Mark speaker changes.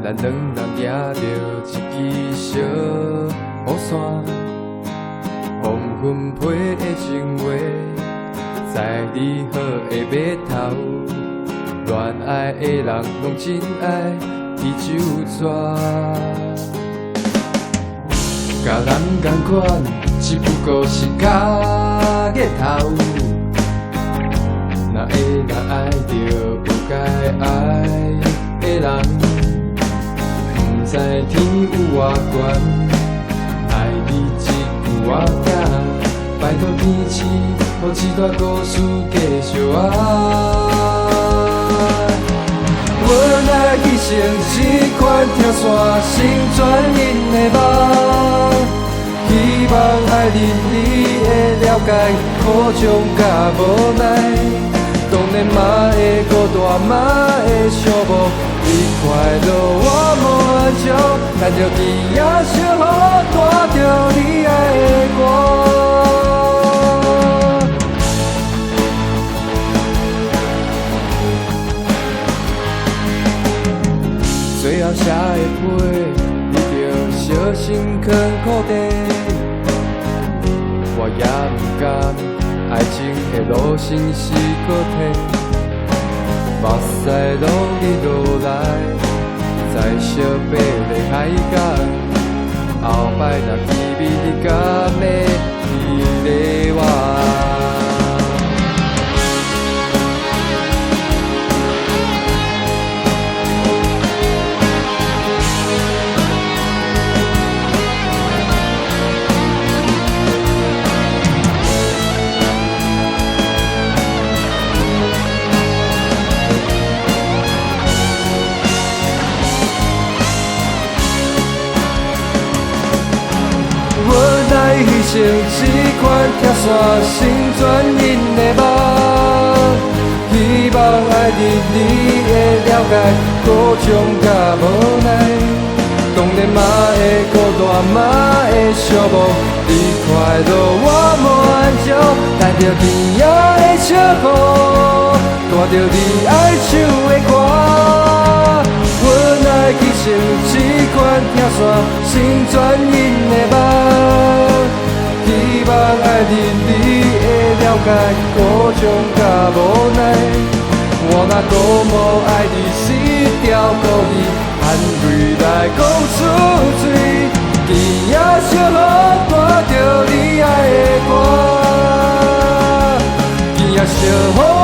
Speaker 1: 咱两人行着一支小雨伞，黄昏配的情话，在你好的码头，恋爱的人拢真爱啤酒蛇。甲人同款，只不过是假日头。若爱着有该爱的人，不知天有偌悬，爱你一句我惊，拜托天赐，予一段故事继续爱。阮爱去成这款跳伞，心全因的梦。希望爱人你会了解，苦衷甲无奈。当然嘛会孤单，嘛会寂寞。你快乐我满足，但着伫遐小雨，带着你爱的歌。最后写的批，你着小心藏裤底。我也不甘，爱情的路身是可体，目屎落日落来，在小白的海港，后摆若见面你敢要记得我？爱彼成这款跳伞，心全因的梦。希望爱人你会了解，苦衷甲无奈。当然嘛会孤单，嘛会寂寞。你快乐我满足，等着天涯的笑雨，带着你爱唱的歌。阮爱去成这款跳伞，心全因的梦。希望爱人你会了解，苦衷甲无奈。我若多么爱你，死条故意含泪来讲出嘴。天涯小雨，带着你爱的歌。天涯小雨。